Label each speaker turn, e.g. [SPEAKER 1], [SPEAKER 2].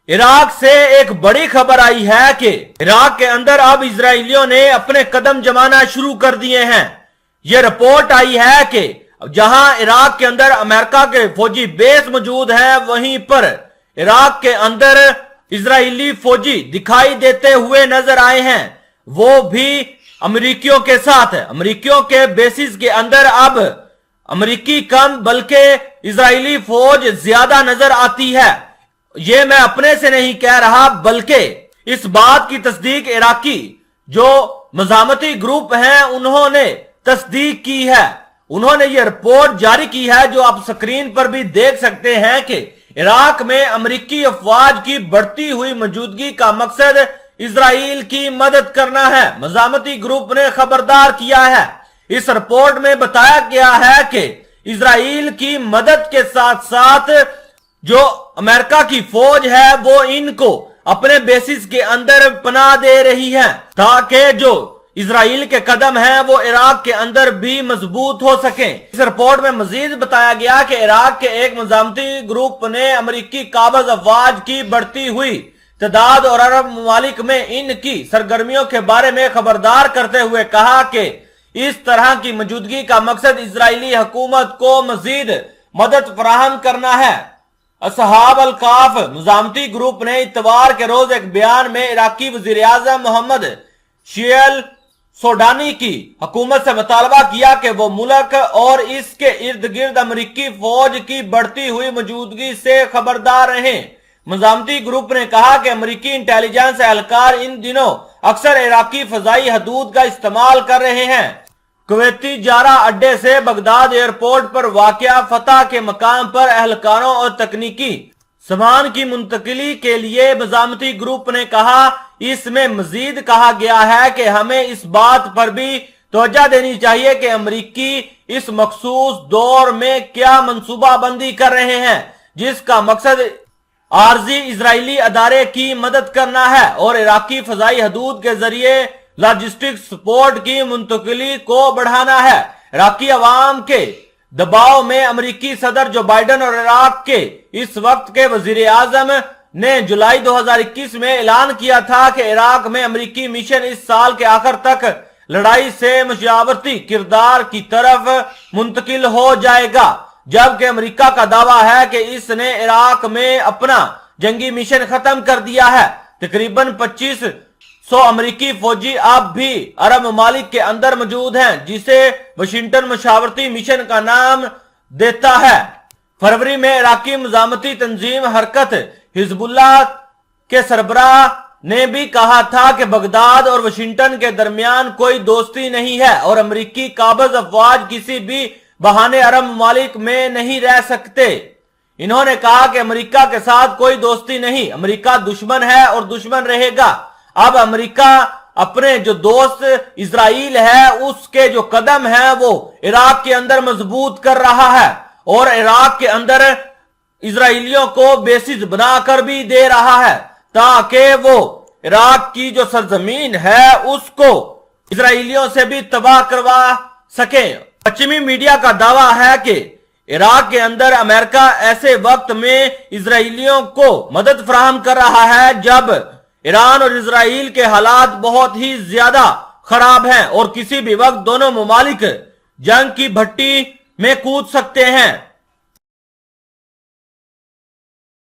[SPEAKER 1] Iraq से एक बड़ी खबर आई है कि इराक के अंदर अब इजरायलियों ने अपने कदम जमाना शुरू कर दिए हैं। यह रिपोर्ट आई है कि जहां इराक के अंदर अमेरिका के फौजी बेस मौजूद हैं, वहीं पर इराक के अंदर इजरायली फौजी दिखाई देते हुए नजर आए हैं, वो भी अमेरिकियों के साथ। अमेरिकियों के बेसिस के अंदर अब अमेरिकी कम बल्कि इजरायली फौज ज्यादा नजर आती है। ये मैं अपने से नहीं कह रहा, बल्कि इस बात की तस्दीक इराकी जो मज़ामती ग्रुप हैं उन्होंने तस्दीक की है। उन्होंने ये रिपोर्ट जारी की है जो आप स्क्रीन पर भी देख सकते हैं कि इराक में अमेरिकी अफवाज की बढ़ती हुई मौजूदगी का मकसद इजराइल की मदद करना है। मज़ामती ग्रुप ने खबरदार किया है। इस रिपोर्ट में बताया गया है कि इजराइल की मदद के साथ साथ जो अमेरिका की फौज है वो इनको अपने बेसिस के अंदर पनाह दे रही है ताकि जो इजराइल के कदम हैं वो इराक के अंदर भी मजबूत हो सके। इस रिपोर्ट में मजीद बताया गया कि इराक के एक मज़ामती ग्रुप ने अमेरिकी काबज अफवाज की बढ़ती हुई तादाद और अरब ममालिक में इनकी सरगर्मियों के बारे में खबरदार करते हुए कहा कि इस तरह की मौजूदगी का मकसद इजरायली हुकूमत को मजीद मदद फराहम करना है। असहाब अल काफ मज़ामती ग्रुप ने इतवार के रोज एक बयान में इराकी वजीर आज़म मोहम्मद शियल सोडानी की हुकूमत से मुतालबा किया कि वो मुल्क और इसके इर्द गिर्द अमेरिकी फौज की बढ़ती हुई मौजूदगी से खबरदार रहें। मज़ामती ग्रुप ने कहा कि अमेरिकी इंटेलिजेंस एहलकार इन दिनों अक्सर इराकी फजाई हदूद का इस्तेमाल कर रहे हैं। कुवैती जारा अड्डे से बगदाद एयरपोर्ट पर वाक़या फतह के मकाम पर एहलकारों और तकनीकी सामान की मुंतकिली के लिए मज़ामती ग्रुप ने कहा। इसमें मजीद कहा गया है कि हमें इस बात पर भी तवज्जो देनी चाहिए कि अमेरिकी इस मखसूस दौर में क्या मंसूबाबंदी कर रहे हैं, जिसका मकसद आरजी इजरायली अदारे की मदद करना है और इराकी फजाई हदूद के जरिए लॉजिस्टिक सपोर्ट की मुंतकिली को बढ़ाना है। इराकी अवाम के दबाव में अमेरिकी सदर जो बाइडन और इराक के इस वक्त के वजीर आजम ने जुलाई 2021 में ऐलान किया था कि इराक में अमेरिकी मिशन इस साल के आखिर तक लड़ाई से मशावरती किरदार की तरफ मुंतकिल हो जाएगा, जबकि अमेरिका का दावा है कि इसने इराक में अपना जंगी मिशन खत्म कर दिया है। तकरीबन 2500 अमेरिकी फौजी अब भी अरब ममालिक के अंदर मौजूद हैं, जिसे वाशिंगटन मशावरती मिशन का नाम देता है। फरवरी में इराकी मज़ामती तंजीम हरकत हिजबुल्लाह के सरबराह ने भी कहा था कि बगदाद और वाशिंगटन के दरमियान कोई दोस्ती नहीं है और अमेरिकी काबज अफवाज किसी भी बहाने अरब ममालिक में नहीं रह सकते। इन्होंने कहा कि अमेरिका के साथ कोई दोस्ती नहीं, अमेरिका दुश्मन है और दुश्मन रहेगा। अब अमेरिका अपने जो दोस्त इजराइल है उसके जो कदम है वो इराक के अंदर मजबूत कर रहा है और इराक के अंदर इजराइलियों को बेसिस बनाकर भी दे रहा है ताकि वो इराक की जो सरजमीन है उसको इजराइलियों से भी तबाह करवा सके। पश्चिमी मीडिया का दावा है कि इराक के अंदर अमेरिका ऐसे वक्त में इजराइलियों को मदद फराहम कर रहा है जब ईरान और इजराइल के हालात बहुत ही ज्यादा खराब हैं और किसी भी वक्त दोनों ममालिक जंग की भट्टी में कूद सकते हैं।